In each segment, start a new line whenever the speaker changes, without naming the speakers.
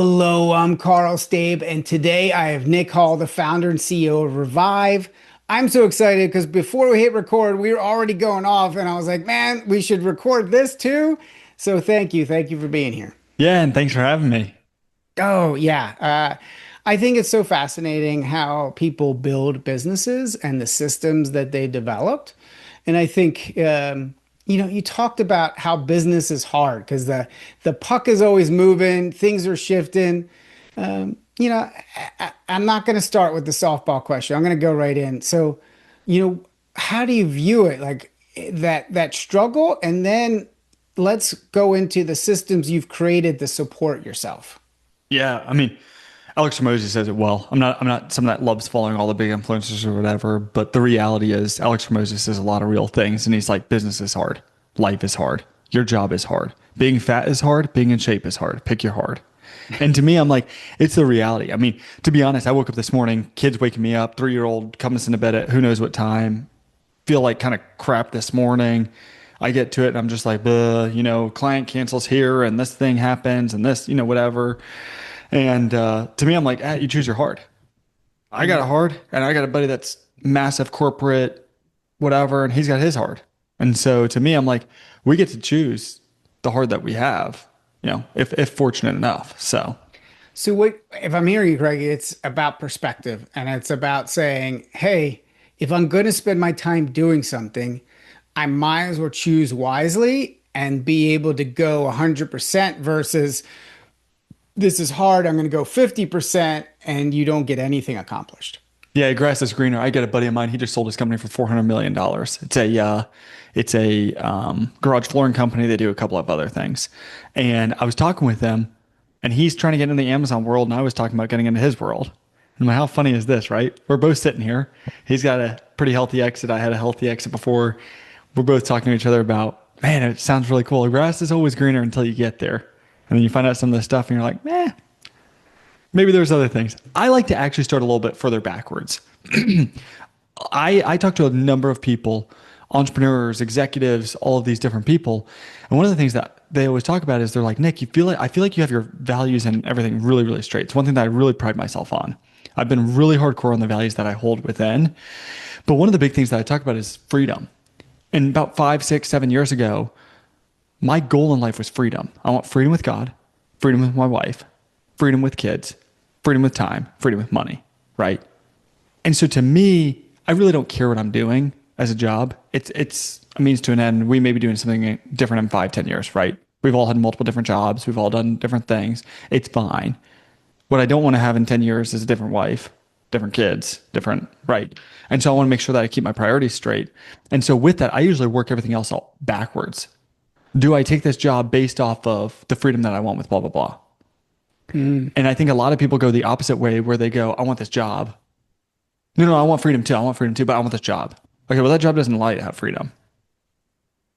Hello, I'm Carl Stabe, and today I have Nik Hall, the founder and CEO of Revive. I'm so excited because before we hit record, we were already going off, and I was like, man, we should record this too. So thank you. Thank you for being here.
Yeah, and thanks for having me.
Oh, yeah. I think it's so fascinating how people build businesses and the systems that they developed. And I think, you talked about how business is hard because the puck is always moving, things are shifting. I'm not going to start with the softball question. I'm going to go right in. So, how do you view it? Like that struggle, and then let's go into the systems you've created to support yourself.
Yeah, I mean, Alex Ramosi says it well. I'm not someone that loves following all the big influencers or whatever, but the reality is Alex Ramosi says a lot of real things, and he's like, business is hard, life is hard, your job is hard, being fat is hard, being in shape is hard. Pick your hard. And to me, I'm like, it's the reality. I mean, to be honest, I woke up this morning, kids waking me up, 3-year-old coming us into bed at who knows what time, feel like kind of crap this morning. I get to it and I'm just like, client cancels here and this thing happens and this, whatever. And to me, I'm like, you choose your hard. I got a hard and I got a buddy that's massive corporate, whatever, and he's got his hard. And so to me, I'm like, we get to choose the hard that we have, if fortunate enough. So
So what if I'm hearing you correctly, it's about perspective and it's about saying, hey, if I'm going to spend my time doing something, I might as well choose wisely and be able to go 100% versus this is hard, I'm going to go 50% and you don't get anything accomplished.
yeah, grass is greener. I got a buddy of mine. He just sold his company for $400 million. It's a garage flooring company. They do a couple of other things, and I was talking with him, and he's trying to get into the Amazon world, and I was talking about getting into his world. I'm like, how funny is this, right? We're both sitting here. He's got a pretty healthy exit. I had a healthy exit before. We're both talking to each other about, man, it sounds really cool. The grass is always greener until you get there, and then you find out some of the stuff, and you're like, maybe there's other things. I like to actually start a little bit further backwards. I talk to a number of people, entrepreneurs, executives, all of these different people. And one of the things that they always talk about is they're like, Nik, I feel like you have your values and everything really, really straight. It's one thing that I really pride myself on. I've been really hardcore on the values that I hold within. But one of the big things that I talk about is freedom. And about 5, 6, 7 years ago, my goal in life was freedom. I want freedom with God, freedom with my wife, freedom with kids, freedom with time, freedom with money, right? And so to me, I really don't care what I'm doing as a job. It's a means to an end. We may be doing something different in 5, 10 years, right? We've all had multiple different jobs. We've all done different things. It's fine. What I don't want to have in 10 years is a different wife, different kids, different, right? And so I want to make sure that I keep my priorities straight. And so with that, I usually work everything else out backwards. Do I take this job based off of the freedom that I want with blah, blah, blah?
Mm.
And I think a lot of people go the opposite way where they go, I want this job. No, no, I want freedom too. I want freedom too, but I want this job. Okay, well, that job doesn't allow you to have freedom.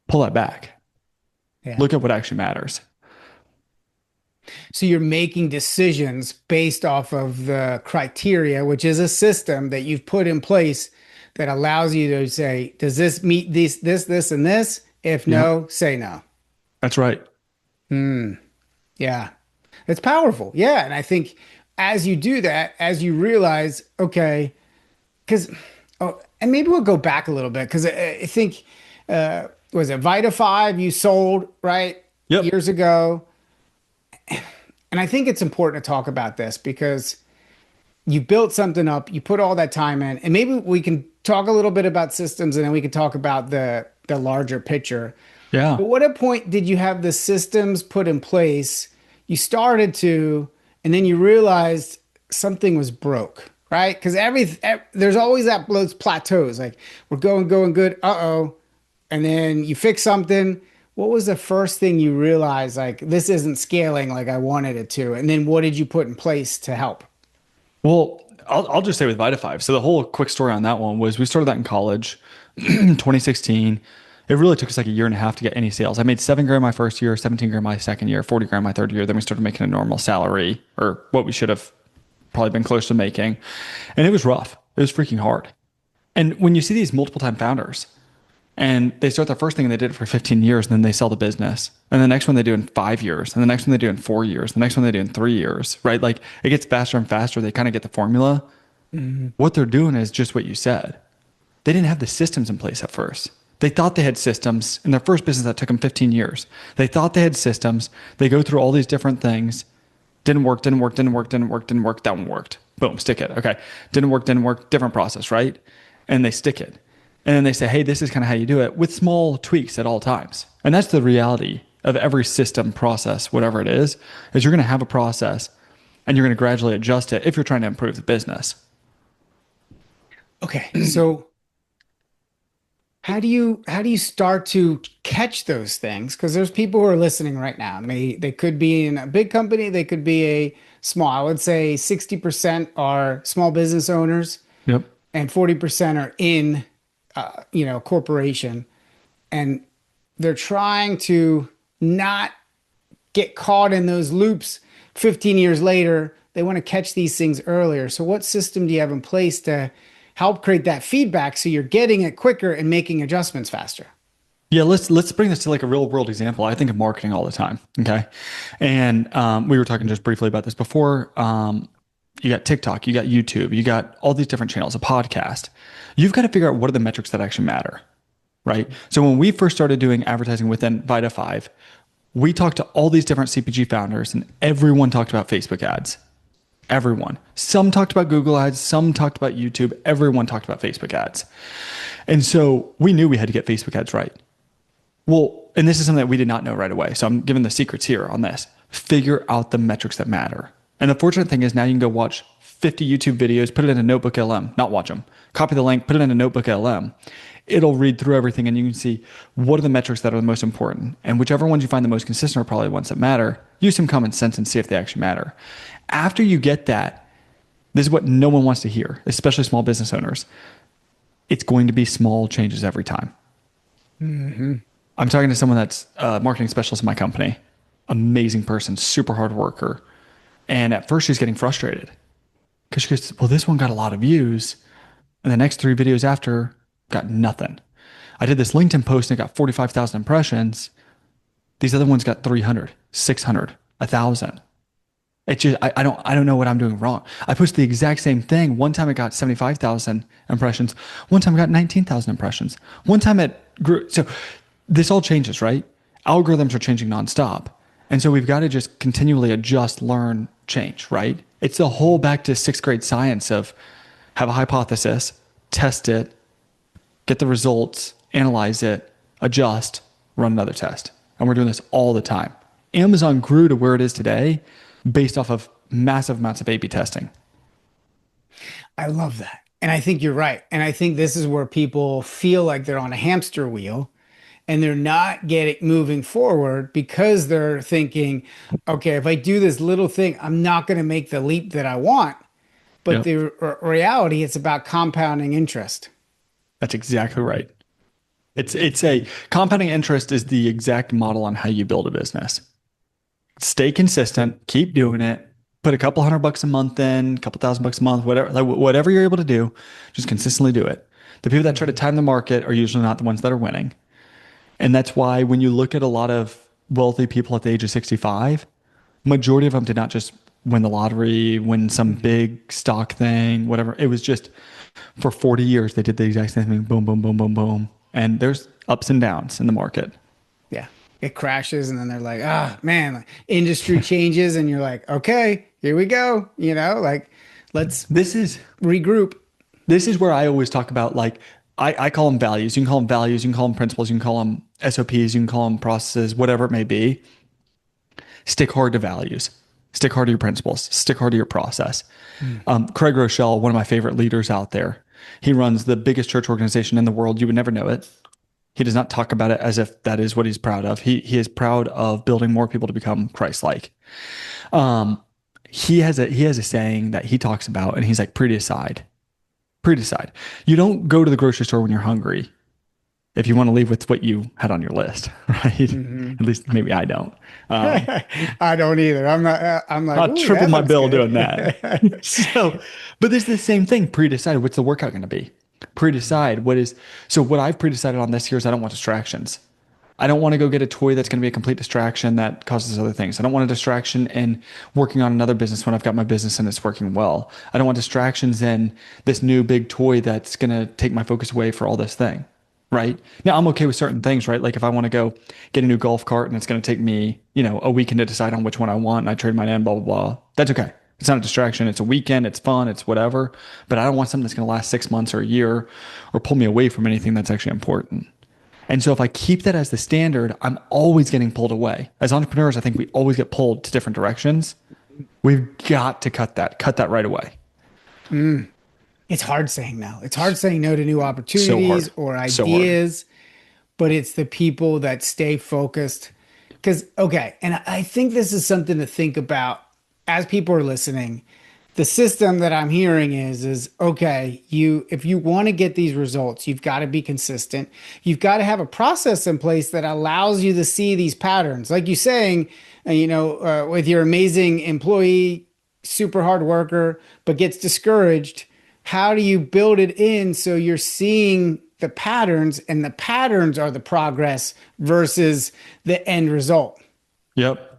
Pull that back.
Yeah.
Look at what actually matters.
So you're making decisions based off of the criteria, which is a system that you've put in place that allows you to say, does this meet this, and this? If
Yep,
no, say no.
that's right.
Yeah. It's powerful. Yeah. And I think as you do that, as you realize, okay, because, oh, and maybe we'll go back a little bit because I think, was it Vita 5 you sold, right?
Yep.
Years ago. And I think it's important to talk about this because you built something up, you put all that time in, and maybe we can talk a little bit about systems and then we can talk about the larger picture.
Yeah.
But what a point did you have the systems put in place? You started to, and then you realized something was broke, right? Because there's always those plateaus. Like we're going good. Uh-oh. And then you fix something. What was the first thing you realized? Like this isn't scaling like I wanted it to. And then what did you put in place to help?
Well, I'll just say with Vita 5. So the whole quick story on that one was we started that in college, 2016. It really took us like a year and a half to get any sales. I made 7 grand my first year, 17 grand my second year, 40 grand my third year. Then we started making a normal salary or what we should have probably been close to making. And it was rough. It was freaking hard. And when you see these multiple time founders, And they start their first thing and they did it for 15 years, and then they sell the business. And the next one they do in 5 years, and the next one they do in 4 years, the next one they do in 3 years, right? Like it gets faster and faster. They kind of get the formula. What they're doing is just what you said. They didn't have the systems in place at first. They thought they had systems in their first business that took them 15 years. They thought they had systems. They go through all these different things. Didn't work, didn't work, didn't work, didn't work, didn't work. That one worked. Boom, stick it. Okay. Didn't work, didn't work. Different process, right? And they stick it. And then they say, hey, this is kind of how you do it with small tweaks at all times. And that's the reality of every system, process, whatever it is you're going to have a process and you're going to gradually adjust it if you're trying to improve the business.
Okay. So how do you start to catch those things? Because there's people who are listening right now. And they could be in a big company, they could be a small. I would say 60% are small business owners
Yep.
and 40% are in corporation, and they're trying to not get caught in those loops 15 years later. They want to catch these things earlier. So what system do you have in place to help create that feedback so you're getting it quicker and making adjustments faster?
Yeah, let's bring this to like a real world example. I think of marketing all the time. Okay, and we were talking just briefly about this before. You got TikTok, you got YouTube, you got all these different channels, a podcast. You've got to figure out what are the metrics that actually matter, right? So when we first started doing advertising within Vita 5, we talked to all these different CPG founders, and everyone talked about Facebook ads. Everyone. Some talked about Google ads, some talked about YouTube, everyone talked about Facebook ads. And so we knew we had to get Facebook ads right. Well, and this is something that we did not know right away. So I'm giving the secrets here on this. Figure out the metrics that matter. And the fortunate thing is now you can go watch 50 YouTube videos, put it in a notebook LM, not watch them. Copy the link, put it in a notebook LM. It'll read through everything and you can see what are the metrics that are the most important. And whichever ones you find the most consistent are probably the ones that matter. Use some common sense and see if they actually matter. After you get that, this is what no one wants to hear, especially small business owners. It's going to be small changes every time. I'm talking to someone that's a marketing specialist in my company. Amazing person, super hard worker. And at first she's getting frustrated because she goes, well, this one got a lot of views. And the next 3 videos after got nothing. I did this LinkedIn post and it got 45,000 impressions. These other ones got 300, 600, 1,000. It just, I don't know what I'm doing wrong. I posted the exact same thing. One time it got 75,000 impressions. One time it got 19,000 impressions. One time it grew. So this all changes, right? Algorithms are changing nonstop. And so we've got to just continually adjust, learn, change, right? It's the whole back to 6th grade science of have a hypothesis, test it, get the results, analyze it, adjust, run another test. And we're doing this all the time. Amazon grew to where it is today based off of massive amounts of A/B testing.
I love that. And I think you're right. And I think this is where people feel like they're on a hamster wheel and they're not getting moving forward because they're thinking, okay, if I do this little thing, I'm not going to make the leap that I want. But
Yep.
the reality, it's about compounding interest.
That's exactly right. It's a compounding interest is the exact model on how you build a business. Stay consistent, keep doing it, put a couple $100 a month in, a couple $1,000 a month, whatever, like whatever you're able to do, just consistently do it. The people that try to time the market are usually not the ones that are winning. And that's why when you look at a lot of wealthy people at the age of 65, majority of them did not just win the lottery, win some big stock thing, whatever. It was just for 40 years, they did the exact same thing. Boom, boom, boom, boom, boom. And there's ups and downs in the market.
Yeah. It crashes and then they're like, ah, man, like, industry changes. And you're like, okay, here we go. Like let's regroup.
This is where I always talk about, like, I call them values. You can call them values. You can call them principles. You can call them SOPs. You can call them processes, whatever it may be. Stick hard to values. Stick hard to your principles. Stick hard to your process. Craig Rochelle, one of my favorite leaders out there, he runs the biggest church organization in the world. You would never know it. He does not talk about it as if that is what he's proud of. He is proud of building more people to become Christ-like. He has a saying that he talks about, and he's like, pre-decide. Pre-decide. You don't go to the grocery store when you're hungry if you want to leave with what you had on your list, right? At least maybe I don't.
I don't either. I'm not. I'm like,
I'll triple my bill doing that. So, but this is the same thing. Pre-decide what's the workout going to be. Pre-decide what is, so what I've pre-decided on this year is I don't want distractions. I don't want to go get a toy that's going to be a complete distraction that causes other things. I don't want a distraction in working on another business when I've got my business and it's working well. I don't want distractions in this new big toy that's going to take my focus away for all this thing. Right now, I'm okay with certain things, right? Like if I want to go get a new golf cart and it's going to take me, a weekend to decide on which one I want and I trade mine in, blah, blah, blah. That's okay. It's not a distraction. It's a weekend. It's fun. It's whatever. But I don't want something that's going to last 6 months or a year or pull me away from anything that's actually important. And so if I keep that as the standard, I'm always getting pulled away. As entrepreneurs, I think we always get pulled to different directions. We've got to cut that right away.
It's hard saying no. It's hard saying no to new
So
opportunities
hard.
or
So hard.
ideas, but it's the people that stay focused. Because, okay, and I think this is something to think about as people are listening. The system that I'm hearing is okay, if you want to get these results, you've got to be consistent. You've got to have a process in place that allows you to see these patterns. Like you're saying, with your amazing employee, super hard worker, but gets discouraged. How do you build it in so you're seeing the patterns, and the patterns are the progress versus the end result?
Yep.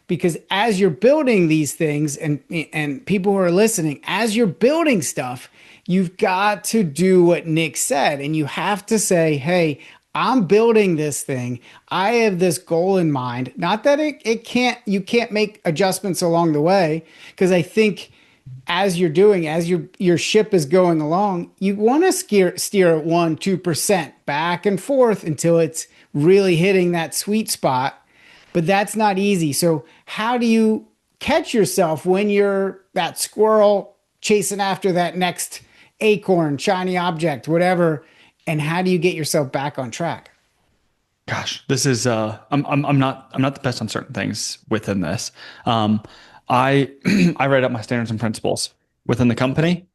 Because as you're building these things, and people who are listening, as you're building stuff, you've got to do what Nik said, and you have to say, hey, I'm building this thing. I have this goal in mind. Not that you can't make adjustments along the way, because I think as your ship is going along, you want to steer at 1-2% back and forth until it's really hitting that sweet spot. But that's not easy. So how do you catch yourself when you're that squirrel chasing after that next acorn, shiny object, whatever? And how do you get yourself back on track?
Gosh, this is I'm not the best on certain things within this. I I write up my standards and principles within the company,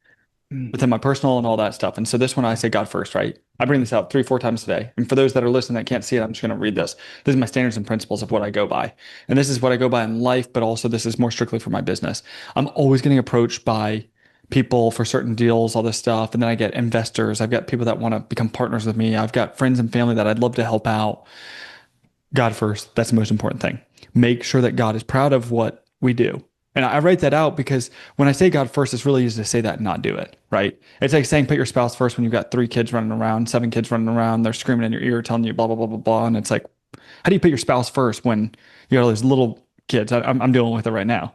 within my personal and all that stuff. And so this one I say God first, right? I bring this out 3-4 times a day. And for those that are listening that can't see it, I'm just going to read this. This is my standards and principles of what I go by. And this is what I go by in life, but also this is more strictly for my business. I'm always getting approached by people for certain deals, all this stuff. And then I get investors. I've got people that want to become partners with me. I've got friends and family that I'd love to help out. God first. That's the most important thing. Make sure that God is proud of what we do. And I write that out because when I say God first, it's really easy to say that and not do it, right? It's like saying put your spouse first when you've got 3 kids running around, 7 kids running around, they're screaming in your ear, telling you blah, blah, blah, blah, blah. And it's like, how do you put your spouse first when you got all these little kids? I'm dealing with it right now.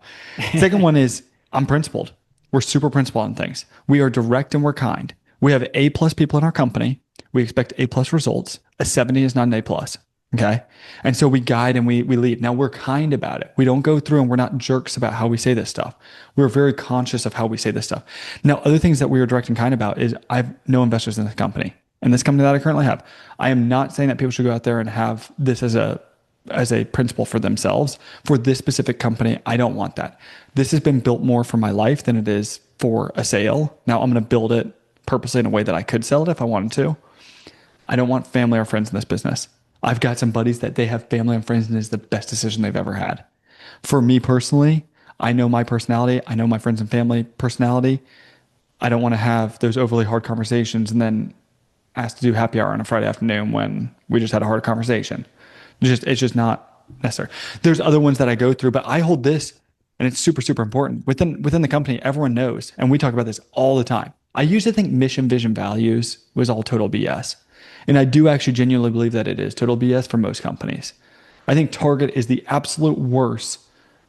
Second one is I'm principled. We're super principled on things. We are direct and we're kind. We have A plus people in our company. We expect A plus results. A 70 is not an A plus. Okay. And so we guide and we lead. Now we're kind about it. We don't go through and we're not jerks about how we say this stuff. We're very conscious of how we say this stuff. Now, other things that we are direct and kind about is I have no investors in this company. And this company that I currently have, I am not saying that people should go out there and have this as a principle for themselves. For this specific company, I don't want that. This has been built more for my life than it is for a sale. Now I'm going to build it purposely in a way that I could sell it if I wanted to. I don't want family or friends in this business. I've got some buddies that they have family and friends and it's the best decision they've ever had. For me personally, I know my personality. I know my friends and family personality. I don't want to have those overly hard conversations and then ask to do happy hour on a Friday afternoon when we just had a hard conversation. It's just not necessary. There's other ones that I go through, but I hold this and it's super, super important. Within the company, everyone knows, and we talk about this all the time. I used to think mission, vision, values was all total BS. And I do actually genuinely believe that it is total BS for most companies. I think Target is the absolute worst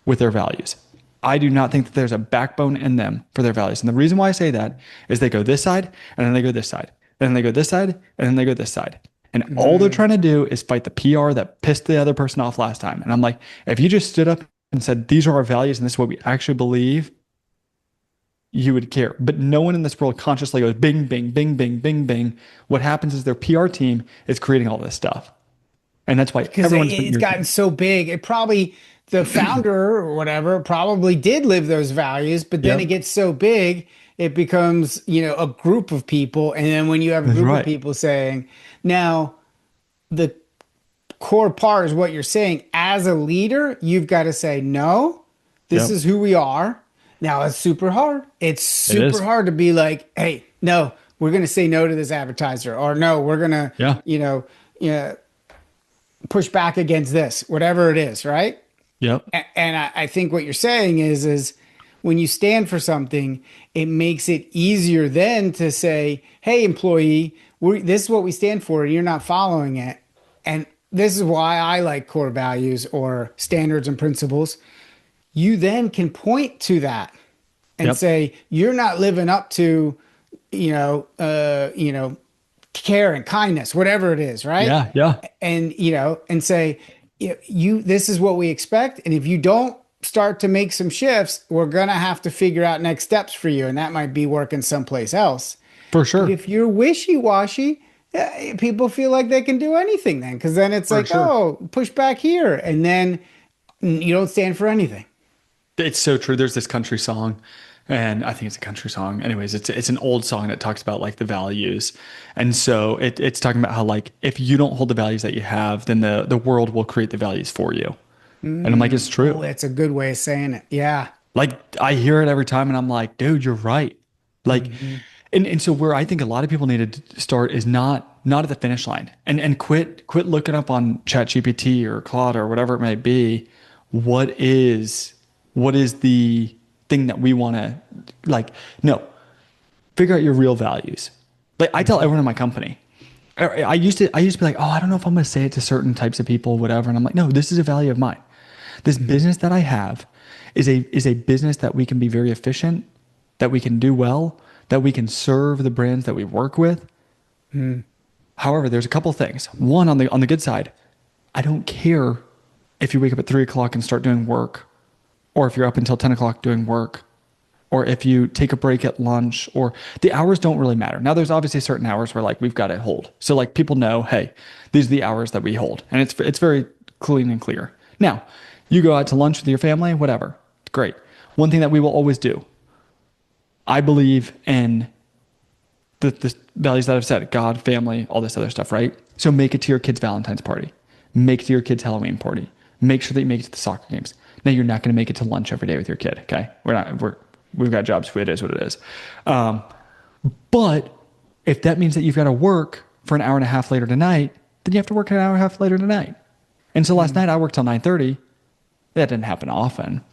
with their values. I do not think that there's a backbone in them for their values. And the reason why I say that is they go this side and then they go this side. And then they go this side and then they go this side. And all they're trying to do is fight the PR that pissed the other person off last time. And I'm like, if you just stood up and said, these are our values and this is what we actually believe, you would care. But no one in this world consciously goes bing, bing, bing, bing, bing, bing. What happens is their PR team is creating all this stuff. And that's why
Because
everyone's been
it's gotten so big. It probably, the founder or whatever probably did live those values, but then it
Yep,
gets so big, it becomes, a group of people. And then when you have a
that's
group of
right.
people saying, now the core part is what you're saying. As a leader, you've got to say, no, this
Yep,
is who we are. Now it's super hard. It's
it
super
is.
hard to be like, hey, no, we're going to say no to this advertiser, or no, we're going to,
Yeah.
you know, you push back against this, whatever it is, right?
Yep.
And I think what you're saying is when you stand for something, it makes it easier then to say, "Hey, employee, this is what we stand for, and you're not following it, and this is why I like core values or standards and principles." You then can point to that and
Yep.
say, "You're not living up to, you know, care and kindness, whatever it is, right?"
Yeah. Yeah.
And and say, you this is what we expect, and if you don't start to make some shifts, we're gonna have to figure out next steps for you, and that might be working someplace else.
For
But
sure.
if you're wishy-washy, people feel like they can do anything then, because then it's
For
like,
sure.
oh, push back here, and then you don't stand for anything.
It's so true. There's this country song, and I think it's a country song. Anyways, it's an old song that talks about like the values, and so it's talking about how like if you don't hold the values that you have, then the world will create the values for you. And I'm like, it's
Oh,
true.
that's a good way of saying it. Yeah.
Like I hear it every time, and I'm like, dude, you're right. Like,
Hmm.
and so where I think a lot of people need to start is not at the finish line, and quit looking up on ChatGPT or Claude or whatever it may be. What is what is the thing that we want to like? No, figure out your real values. Like I tell everyone in my company. I used to be like, oh, I don't know if I'm going to say it to certain types of people, whatever. And I'm like, no, this is a value of mine. This business that I have is a business that we can be very efficient, that we can do well, that we can serve the brands that we work with. However, there's a couple things. One, on the good side, I don't care if you wake up at 3 o'clock and start doing work, or if you're up until 10 o'clock doing work, or if you take a break at lunch, or the hours don't really matter. Now, there's obviously certain hours where like we've got to hold. So like people know, hey, these are the hours that we hold, and it's very clean and clear. Now, you go out to lunch with your family, whatever, great. One thing that we will always do, I believe in the values that I've said, God, family, all this other stuff, right? So make it to your kid's Valentine's party. Make it to your kid's Halloween party. Make sure that you make it to the soccer games. Now you're not going to make it to lunch every day with your kid. Okay. We've got jobs. It is what it is. But if that means that you've got to work for an hour and a half later tonight, then you have to work an hour and a half later tonight. And so last night I worked till 9:30. That didn't happen often,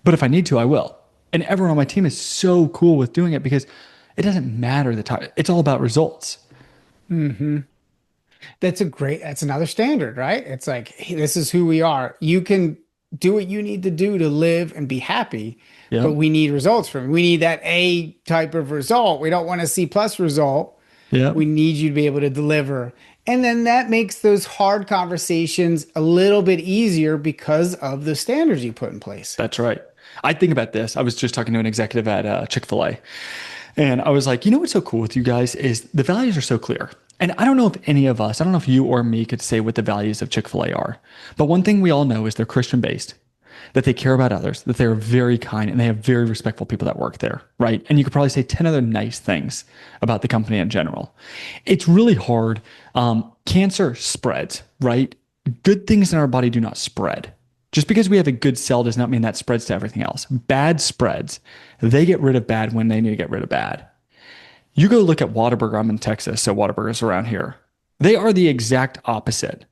but if I need to, I will. And everyone on my team is so cool with doing it because it doesn't matter the time. It's all about results.
That's another standard, right? It's like, hey, this is who we are. You can do what you need to do to live and be happy, but
Yep.
we need results from it. We need that A type of result. We don't want a C plus result.
Yep.
We need you to be able to deliver. And then that makes those hard conversations a little bit easier because of the standards you put in place.
That's right. I think about this. I was just talking to an executive at Chick-fil-A, and I was like, you know what's so cool with you guys is the values are so clear. And I don't know if any of us, I don't know if you or me could say what the values of Chick-fil-A are. But one thing we all know is they're Christian based, that they care about others, that they're very kind, and they have very respectful people that work there, right? And you could probably say 10 other nice things about the company in general. It's really hard. Cancer spreads, right? Good things in our body do not spread. Just because we have a good cell does not mean that spreads to everything else. Bad spreads. They get rid of bad when they need to get rid of bad. You go look at Whataburger. I'm in Texas, so Whataburger's around here. They are the exact opposite.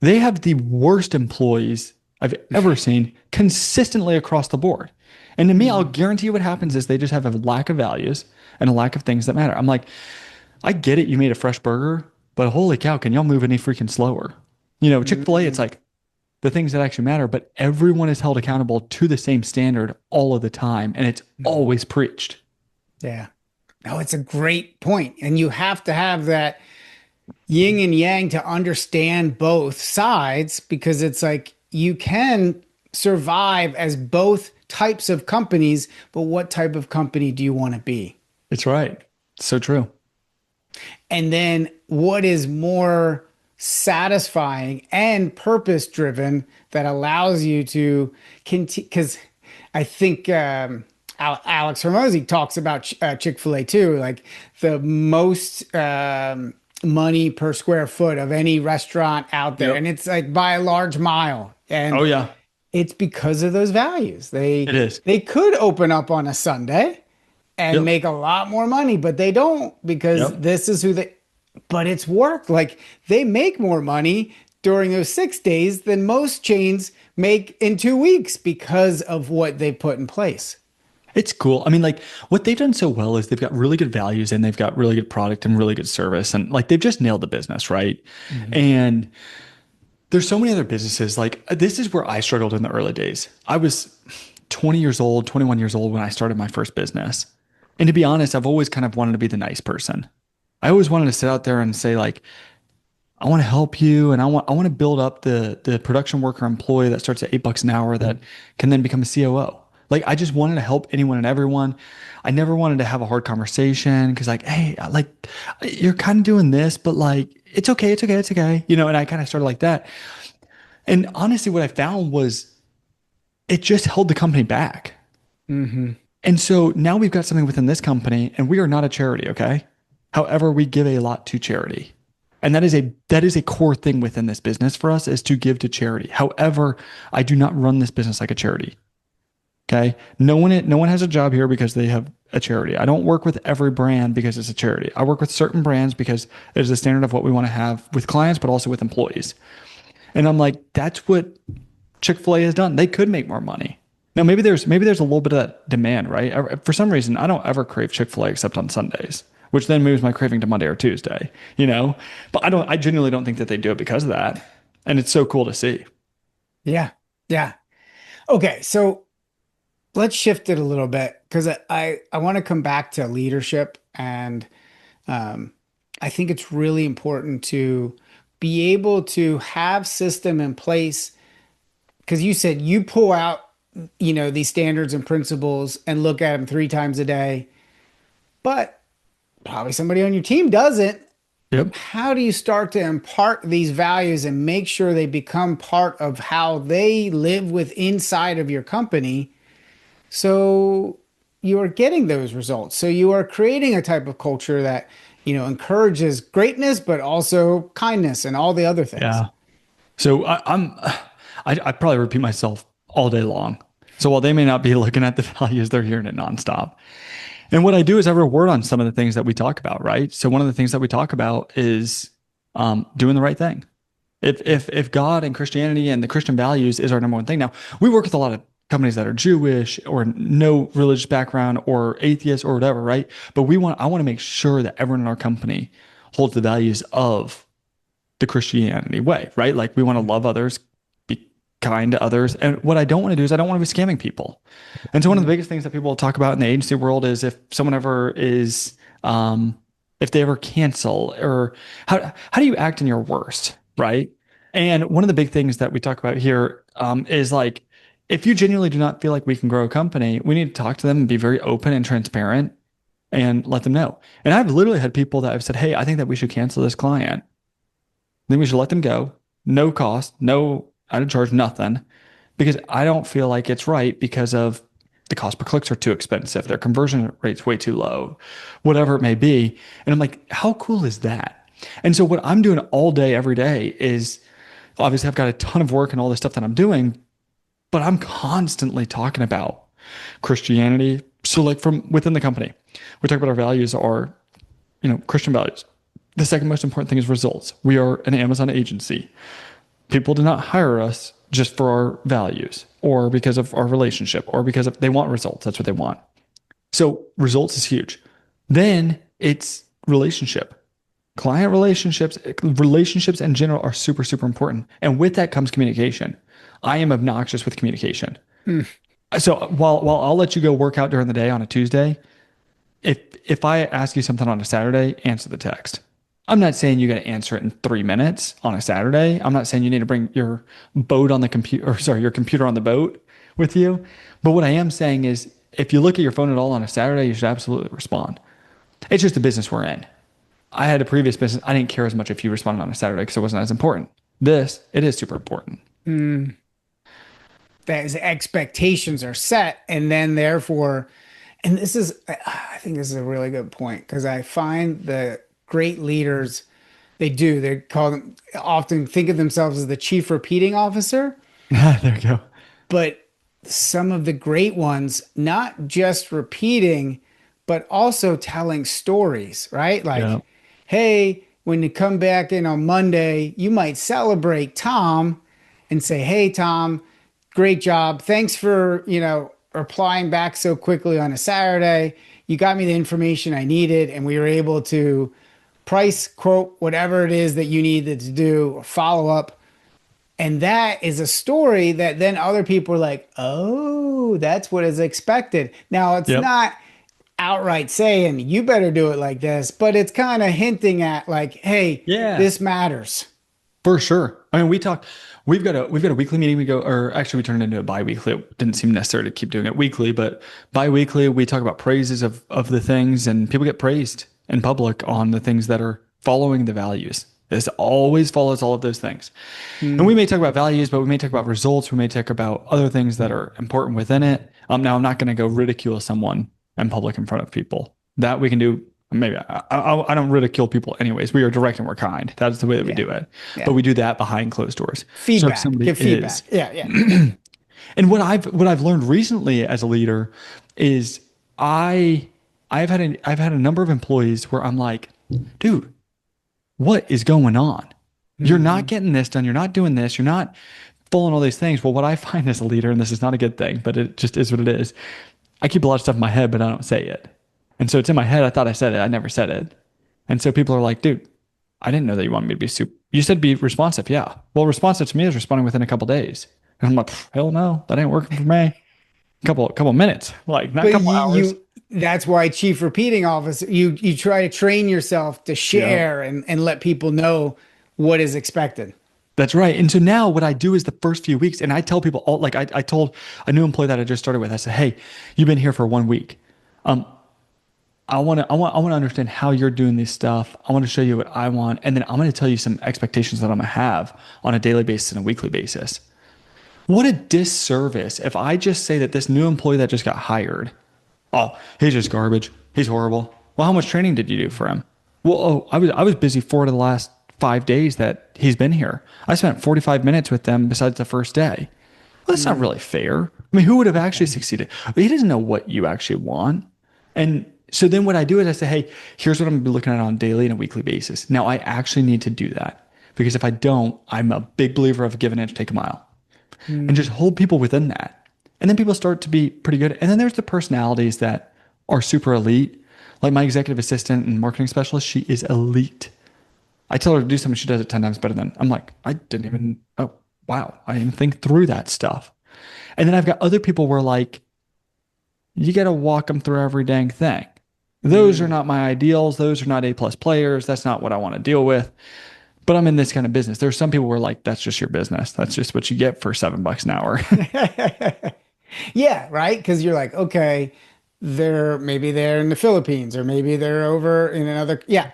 They have the worst employees I've ever seen consistently across the board. And to me, I'll guarantee you what happens is they just have a lack of values and a lack of things that matter. I'm like, I get it. You made a fresh burger, but holy cow, can y'all move any freaking slower? Chick-fil-A, it's like the things that actually matter, but everyone is held accountable to the same standard all of the time. And it's always preached.
Yeah. No, it's a great point. And you have to have that yin and yang to understand both sides because it's like you can survive as both types of companies, but what type of company do you want to be?
It's right. So true.
And then what is more satisfying and purpose driven that allows you to continue? Because I think Alex Hormozy talks about Chick-fil-A too, like the most money per square foot of any restaurant out there.
Yep.
And it's like by a large mile. And
Oh, yeah,
it's because of those values.
it is.
They could open up on a Sunday, and
Yep.
make a lot more money, but they don't because
Yep.
this is who they, but it's work. Like they make more money during those 6 days than most chains make in 2 weeks because of what they put in place.
It's cool. I mean, like what they've done so well is they've got really good values and they've got really good product and really good service. And like they've just nailed the business, right?
Mhm.
And there's so many other businesses. Like this is where I struggled in the early days. I was 20 years old, 21 years old when I started my first business. And to be honest, I've always kind of wanted to be the nice person. I always wanted to sit out there and say like, I want to help you and I want to build up the production worker employee that starts at $8 an hour that can then become a COO. Like I just wanted to help anyone and everyone. I never wanted to have a hard conversation because like, hey, like you're kind of doing this, but like it's okay, it's okay, it's okay. And I kind of started like that. And honestly, what I found was it just held the company back.
Hmm.
And so now we've got something within this company, and we are not a charity, okay? However, we give a lot to charity. And that is a core thing within this business for us is to give to charity. However, I do not run this business like a charity. Okay. No one has a job here because they have a charity. I don't work with every brand because it's a charity. I work with certain brands because it is the standard of what we want to have with clients, but also with employees. And I'm like, that's what Chick-fil-A has done. They could make more money. Now maybe there's a little bit of that demand, right? For some reason, I don't ever crave Chick-fil-A except on Sundays, which then moves my craving to Monday or Tuesday, you know? But I genuinely don't think that they do it because of that. And it's so cool to see.
Yeah. Yeah. Okay. So let's shift it a little bit because I want to come back to leadership and um, I think it's really important to be able to have system in place because you said you pull out, these standards and principles and look at them 3 times a day, but probably somebody on your team doesn't.
Yep.
How do you start to impart these values and make sure they become part of how they live with inside of your company so you are getting those results? So you are creating a type of culture that, encourages greatness, but also kindness and all the other things.
Yeah. So I probably repeat myself all day long. So while they may not be looking at the values, they're hearing it nonstop. And what I do is I reward on some of the things that we talk about, right? So one of the things that we talk about is doing the right thing. If God and Christianity and the Christian values is our number one thing. Now we work with a lot of companies that are Jewish or no religious background or atheists or whatever, right? But I want to make sure that everyone in our company holds the values of the Christianity way, right? Like we want to love others, be kind to others. And what I don't want to do is I don't want to be scamming people. And so one of the biggest things that people talk about in the agency world is if someone ever is, if they ever cancel or how do you act in your worst, right? And one of the big things that we talk about here is like, if you genuinely do not feel like we can grow a company, we need to talk to them and be very open and transparent and let them know. And I've literally had people that have said, hey, I think that we should cancel this client. Then we should let them go. No cost, no, I don't charge nothing because I don't feel like it's right because of the cost per clicks are too expensive. Their conversion rate's way too low, whatever it may be. And I'm like, how cool is that? And so what I'm doing all day, every day is obviously I've got a ton of work and all this stuff that I'm doing, but I'm constantly talking about Christianity. So like from within the company, we talk about our values are, Christian values. The second most important thing is results. We are an Amazon agency. People do not hire us just for our values or because of our relationship or because of they want results. That's what they want. So results is huge. Then it's relationship. Client relationships in general are super, super important. And with that comes communication. I am obnoxious with communication.
Hmm.
So while I'll let you go work out during the day on a Tuesday, if I ask you something on a Saturday, answer the text. I'm not saying you got to answer it in 3 minutes on a Saturday. I'm not saying you need to bring your boat on the computer, or sorry, your computer on the boat with you. But what I am saying is, if you look at your phone at all on a Saturday, you should absolutely respond. It's just the business we're in. I had a previous business. I didn't care as much if you responded on a Saturday because it wasn't as important. It is super important.
Mm. That is, expectations are set, and then therefore, and I think this is a really good point because I find the great leaders, they call them, often think of themselves as the chief repeating officer,
There you go.
but some of the great ones, not just repeating, but also telling stories, right?
Yeah.
Like, hey, when you come back in on Monday, you might celebrate Tom and say, hey, Tom, great job. Thanks for, replying back so quickly on a Saturday. You got me the information I needed, and we were able to price quote whatever it is that you needed to do or follow up. And that is a story that then other people are like, oh, that's what is expected. Now, it's
Yep.
not outright saying you better do it like this, but it's kind of hinting at like, hey,
Yeah.
this matters.
For sure. I mean, we've got a weekly meeting. We go, or actually we turned it into a bi-weekly. It didn't seem necessary to keep doing it weekly, but bi-weekly we talk about praises of the things, and people get praised in public on the things that are following the values. This always follows all of those things. And we
Hmm.
may talk about values, but we may talk about results. We may talk about other things that are important within it. Now I'm not going to go ridicule someone in public in front of people. That we can do. Maybe I don't ridicule people anyways. We are direct and we're kind. That's the way that we
Yeah.
do it. But
Yeah.
we do that behind closed doors. So if
Feedback.
somebody
Give
is,
feedback. Yeah. Yeah.
and what I've learned recently as a leader is I I've had a number of employees where I'm like, dude, what is going on? You're not
Hmm.
getting this done. You're not doing this. You're not following all these things. Well, what I find as a leader, and this is not a good thing, but it just is what it is. I keep a lot of stuff in my head, but I don't say it. And so it's in my head. I thought I said it. I never said it. And so people are like, dude, I didn't know that you wanted me to be super. You said be responsive. Yeah. Well, responsive to me is responding within a couple days. And I'm like, hell no, that ain't working for me. Couple minutes, like not a
But
couple
you,
hours.
you that's why chief repeating officer, you try to train yourself to
Yeah.
share and let people know what is expected.
That's right. And so now what I do is the first few weeks, and I tell people all, like I told a new employee that I just started with, I said, hey, you've been here for 1 week. Um, I want to understand how you're doing this stuff. I want to show you what I want. And then I'm going to tell you some expectations that I'm going to have on a daily basis and a weekly basis. What a disservice if I just say that this new employee that just got hired, oh, he's just garbage. He's horrible. Well, how much training did you do for him? Well, oh, I was busy 4 of the last 5 days that he's been here. I spent 45 minutes with them besides the first day. Well, that's not
Mm.
really fair. I mean, who would have actually succeeded? But he doesn't know what you actually want. And so then what I do is I say, hey, here's what I'm going to be looking at on a daily and a weekly basis. Now I actually need to do that because if I don't, I'm a big believer of give an inch, take a mile, and just
Mm.
hold people within that. And then people start to be pretty good. And then there's the personalities that are super elite. Like my executive assistant and marketing specialist, she is elite. I tell her to do something, she does it 10 times better than I'm like, I didn't even, oh, wow. I didn't even think through that stuff. And then I've got other people where like, you got to walk them through every dang thing. Those are
Mm.
not my ideals. Those are not A plus players. That's not what I want to deal with. But I'm in this kind of business. There's some people who are like, that's just your business. That's just what you get for $7 an hour.
Yeah, right. Because you're like, okay, they're in the Philippines or maybe they're over in another. Yeah,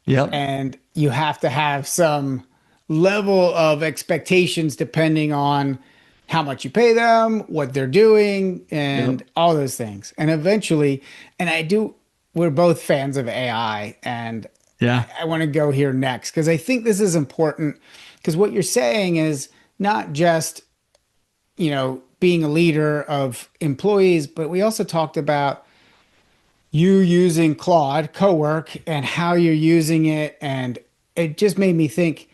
Yep.
and you have to have some level of expectations depending on how much you pay them, what they're doing,
Yep.
and all those things. And eventually, and I do, we're both fans of AI, and
Yeah.
I want to go here next because I think this is important because what you're saying is not just, being a leader of employees, but we also talked about you using Claude Cowork and how you're using it. And it just made me think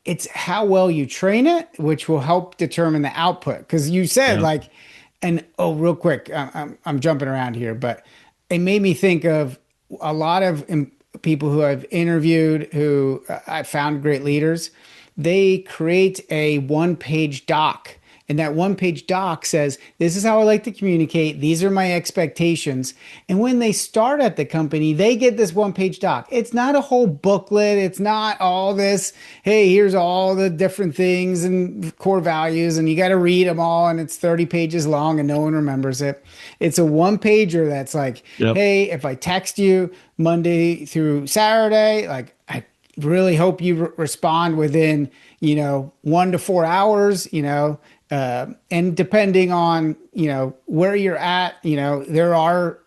it's how well you train it, which will help determine the output. Because you said,
Yep.
like, and oh, real quick, I'm jumping around here, but it made me think of a lot of people who I've interviewed who I found great leaders. They create a one-page doc. And that one page doc says, this is how I like to communicate. These are my expectations. And when they start at the company, they get this one page doc. It's not a whole booklet. It's not all this, hey, here's all the different things and core values. And you got to read them all. And it's 30 pages long and no one remembers it. It's a one pager that's like,
Yep.
hey, if I text you Monday through Saturday, like I really hope you respond within, 1 to 4 hours, and depending on, where you're at, there are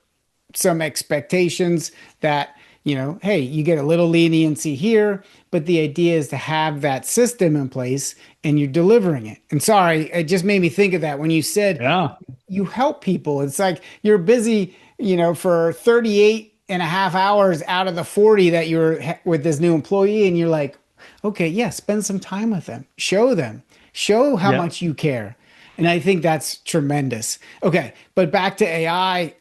some expectations that hey, you get a little leniency here, but the idea is to have that system in place and you're delivering it. And sorry, it just made me think of that when you said
Yeah.
you help people. It's like you're busy, for 38 and a half hours out of the 40 that you're with this new employee. And you're like, okay, yeah, spend some time with them, show how
Yeah.
much you care. And I think that's tremendous. Okay, but back to AI.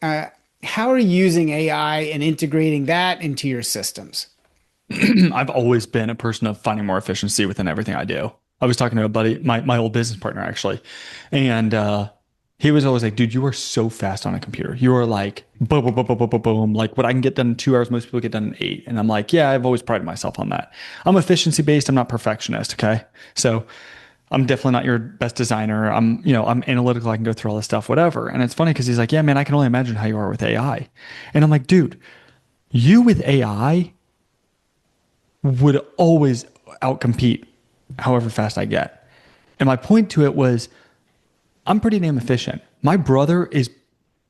How are you using AI and integrating that into your systems?
I've always been a person of finding more efficiency within everything I do. I was talking to a buddy, my old business partner actually, and he was always like, "Dude, you are so fast on a computer. You are like boom, boom, boom, boom, boom, boom, boom. Like what I can get done in 2 hours, most people get done in 8." And I'm like, "Yeah, I've always prided myself on that. I'm efficiency based. I'm not perfectionist. Okay, so I'm definitely not your best designer. I'm analytical. I can go through all this stuff, whatever." And it's funny because he's like, "Yeah, man, I can only imagine how you are with AI." And I'm like, "Dude, you with AI would always outcompete however fast I get." And my point to it was, I'm pretty damn efficient. My brother is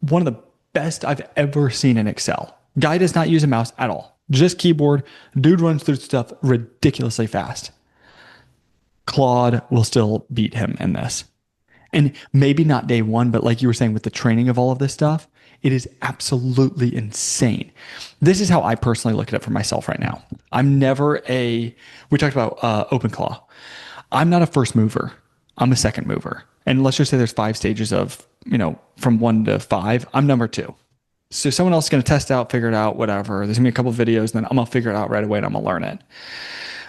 one of the best I've ever seen in Excel. Guy does not use a mouse at all, just keyboard. Dude runs through stuff ridiculously fast. Claude will still beat him in this. And maybe not day one, but like you were saying with the training of all of this stuff, it is absolutely insane. This is how I personally look at it for myself right now. We talked about OpenClaw. I'm not a first mover. I'm a second mover. And let's just say there's 5 stages of, from 1 to 5. I'm number 2. So someone else is going to test out, figure it out, whatever. There's going to be a couple of videos, and then I'm going to figure it out right away and I'm going to learn it.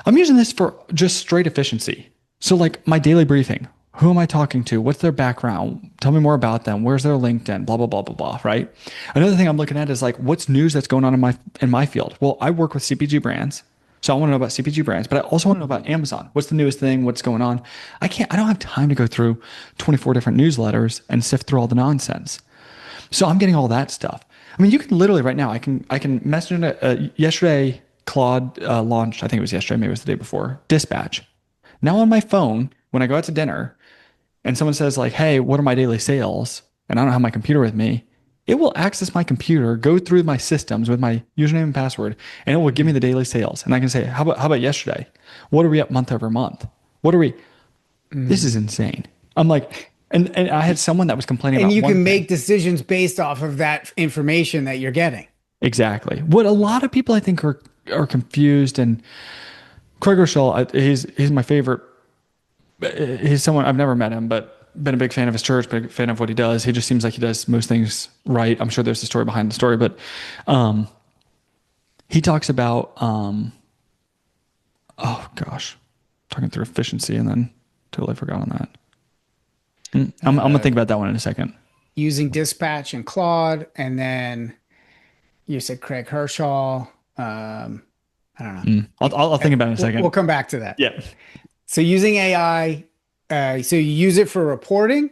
I'm using this for just straight efficiency. So, like my daily briefing, who am I talking to? What's their background? Tell me more about them. Where's their LinkedIn? Blah, blah, blah, blah, blah, right? Another thing I'm looking at is like, what's news that's going on in my field? Well, I work with CPG brands. So I want to know about CPG brands, but I also want to know about Amazon. What's the newest thing? What's going on? I don't have time to go through 24 different newsletters and sift through all the nonsense. So I'm getting all that stuff. I mean, you can literally right now, I can message yesterday, Claude launched, I think it was yesterday, maybe it was the day before, Dispatch. Now on my phone, when I go out to dinner and someone says like, "Hey, what are my daily sales?" and I don't have my computer with me, it will access my computer, go through my systems with my username and password, and it will give me the daily sales. And I can say, how about yesterday? What are we up month over month? What are we? This is insane. I'm like, and I had someone that was complaining
And
about
you
one
can
thing.
make decisions based off of that information that you're getting.
Exactly. What a lot of people I think are confused, and Craig Rochelle, he's my favorite. He's someone I've never met him, but been a big fan of his church, big fan of what he does. He just seems like he does most things right. I'm sure there's a story behind the story, but um, he talks about oh gosh, talking through efficiency and then totally forgot on that. I'm gonna think about that one in a second.
Using Dispatch and Claude, and then you said Craig Herschel. I don't know.
I'll think about it in a
We'll
second.
come back to that.
Yeah.
So using AI, so you use it for reporting,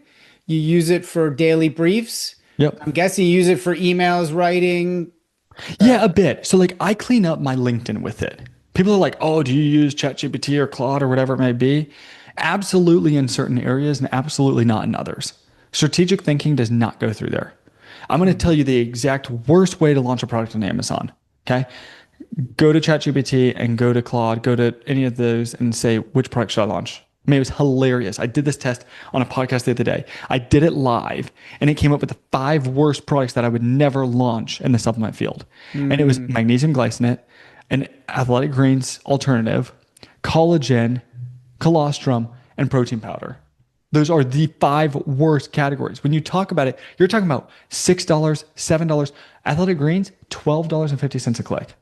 you use it for daily briefs.
Yep.
I'm guessing you use it for emails, writing.
Yeah, a bit. So like I clean up my LinkedIn with it. People are like, "Oh, do you use ChatGPT or Claude or whatever it may be?" Absolutely in certain areas and absolutely not in others. Strategic thinking does not go through there. I'm going to tell you the exact worst way to launch a product on Amazon. Okay. Go to ChatGPT and go to Claude, go to any of those and say, which product should I launch? I mean, it was hilarious. I did this test on a podcast the other day. I did it live and it came up with the 5 worst products that I would never launch in the supplement field. And it was magnesium glycinate, an athletic greens alternative, collagen, colostrum, and protein powder. Those are the 5 worst categories. When you talk about it, you're talking about $6, $7. Athletic greens, $12.50 a click.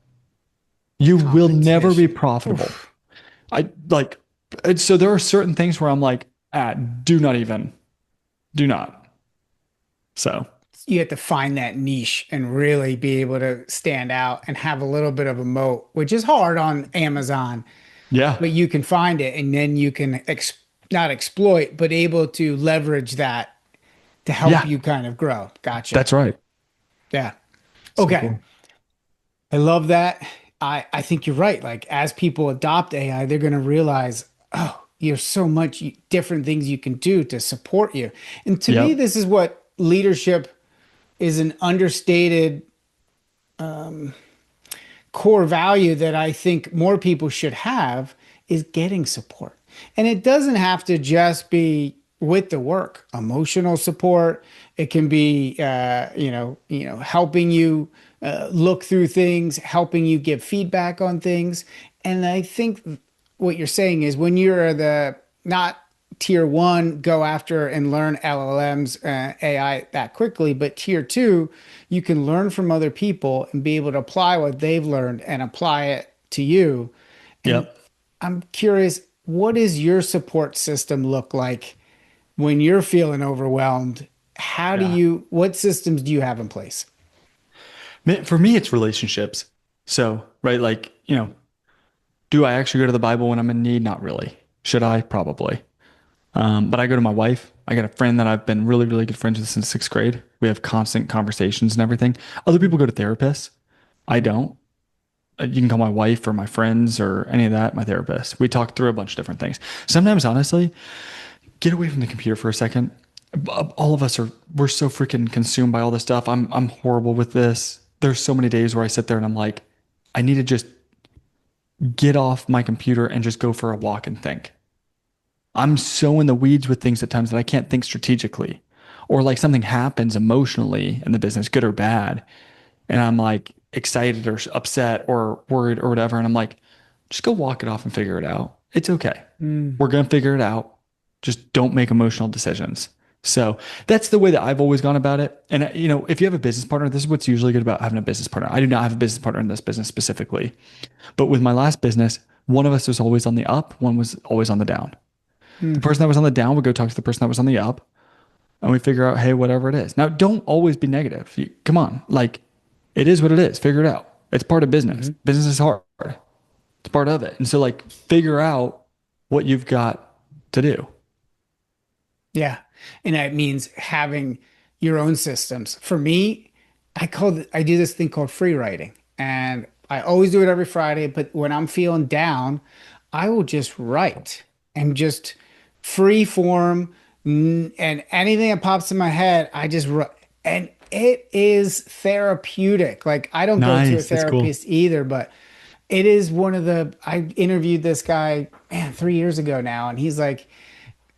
You will never be
Competition.
profitable.
Oof.
I like, and so there are certain things where I'm like, do not even, do not. So
You have to find that niche and really be able to stand out and have a little bit of a moat, which is hard on Amazon,
yeah,
but you can find it and then you can not exploit, but able to leverage that to help
yeah,
you kind of grow. Gotcha.
that's right.
Yeah.
So
Okay.
cool.
I love that. I think you're right. Like as people adopt AI, they're going to realize, oh, there's so much different things you can do to support you. And to me,
Yep.
this is what leadership is an understated core value that I think more people should have is getting support. And it doesn't have to just be with the work, emotional support. It can be, helping you look through things, helping you give feedback on things. And I think what you're saying is when you're the not tier one, go after and learn LLMs, AI that quickly, but tier two, you can learn from other people and be able to apply what they've learned and apply it to you. And
Yep.
I'm curious, what does your support system look like when you're feeling overwhelmed?
Yeah.
What systems do you have in place?
For me, it's relationships. So, right, like, do I actually go to the Bible when I'm in need? Not really. Should I? Probably. But I go to my wife. I got a friend that I've been really, really good friends with since sixth grade. We have constant conversations and everything. Other people go to therapists. I don't. You can call my wife or my friends or any of that, my therapist. We talk through a bunch of different things. Sometimes, honestly, get away from the computer for a second. All of us we're so freaking consumed by all this stuff. I'm horrible with this. There's so many days where I sit there and I'm like, I need to just get off my computer and just go for a walk and think. I'm so in the weeds with things at times that I can't think strategically. Or like something happens emotionally in the business, good or bad. And I'm like excited or upset or worried or whatever. And I'm like, just go walk it off and figure it out. It's okay.
Mm,
We're going to figure it out. Just don't make emotional decisions. So that's the way that I've always gone about it. And, if you have a business partner, this is what's usually good about having a business partner. I do not have a business partner in this business specifically. But with my last business, one of us was always on the up, one was always on the down. The
mm,
person that was on the down would go talk to the person that was on the up, and we figure out, hey, whatever it is. Now, don't always be negative. Come on, like it is what it is. Figure it out. It's part of business.
mhm.
Business is hard. It's part of it. And so, like, figure out what you've got to do.
Yeah. And that means having your own systems. For me, I do this thing called free writing. And I always do it every Friday, but when I'm feeling down, I will just write and just free form and anything that pops in my head, I just write. And it is therapeutic. Like I don't go to a
Nice. That's cool.
therapist either, but it is I interviewed this guy, man, 3 years ago now, and he's like,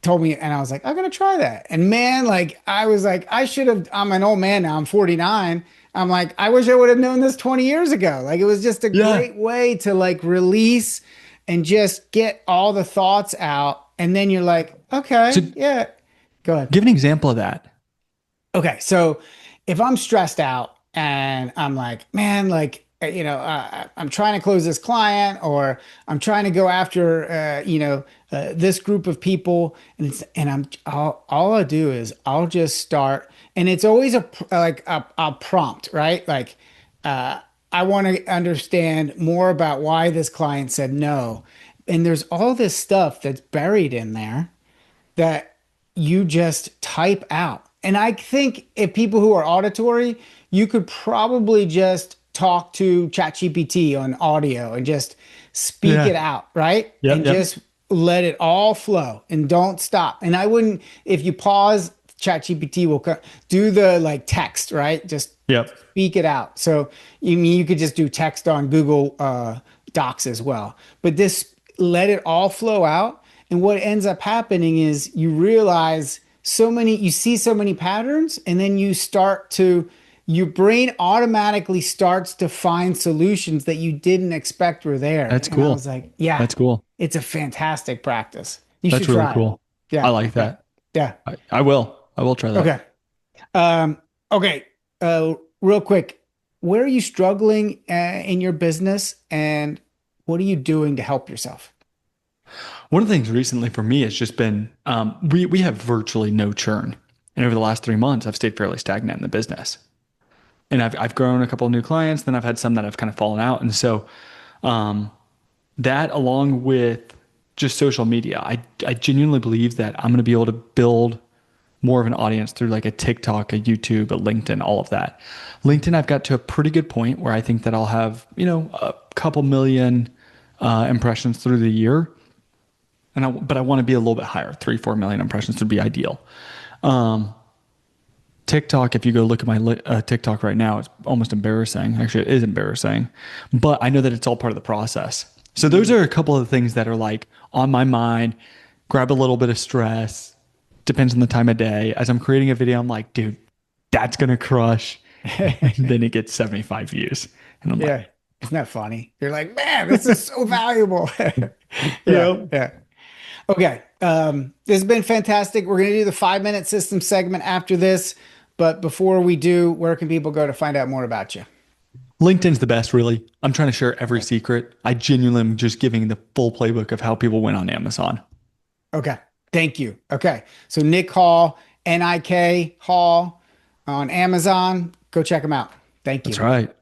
told me, and I was like, I'm gonna try that. And man, like I was like, I should have. I'm an old man now. I'm 49. I'm like, I wish I would have known this 20 years ago. Like it was just a
Yeah.
great way to like release and just get all the thoughts out. And then you're like,
So
okay, yeah, go ahead.
give an example of that.
Okay, so if I'm stressed out and I'm like, man, like, I'm trying to close this client or I'm trying to go after, this group of people, all I do is I'll just start, and it's always a prompt, right? Like, I want to understand more about why this client said no, and there's all this stuff that's buried in there that you just type out. And I think if people who are auditory, you could probably just talk to ChatGPT on audio and just speak it
Yeah.
out, right?
Yep.
And
Yep.
just let it all flow and don't stop. And I wouldn't, if you pause, ChatGPT will do the like text, right? Just
Yep.
speak it out. So you could just do text on Google Docs as well. But this let it all flow out. And what ends up happening is you realize you see so many patterns, and then your brain automatically starts to find solutions that you didn't expect were there.
That's
And I
cool.
was like, yeah,
That's cool.
it's a fantastic practice. You
That's
should
really
try it.
cool. I
Yeah.
like
Yeah.
that.
Yeah.
I will. I will try that.
Okay. Okay. Real quick, where are you struggling in your business, and what are you doing to help yourself?
One of the things recently for me has just been we have virtually no churn, and over the last 3 months, I've stayed fairly stagnant in the business, and I've grown a couple of new clients. Then I've had some that have kind of fallen out, and so that along with just social media, I genuinely believe that I'm going to be able to build more of an audience through like a TikTok, a YouTube, a LinkedIn, all of that. LinkedIn, I've got to a pretty good point where I think that I'll have a couple million impressions through the year. But I want to be a little bit higher. 3, 4 million impressions would be ideal. TikTok, if you go look at my TikTok right now, it's almost embarrassing. Actually, it is embarrassing, but I know that it's all part of the process. So those are a couple of the things that are like on my mind. Grab a little bit of stress. Depends on the time of day. As I'm creating a video, I'm like, dude, that's gonna crush. And then it gets 75 views, and I'm like,
Yeah. Isn't that funny? You're like, man, this is so valuable. Yeah.
yep.
Yeah. Okay. This has been fantastic. We're going to do the 5 minute system segment after this. But before we do, where can people go to find out more about you?
LinkedIn's the best, really. I'm trying to share every secret. I genuinely am just giving the full playbook of how people win on Amazon.
Okay. Thank you. Okay. So Nik Hall, Nik Hall on Amazon. Go check them out. Thank
That's
you.
right.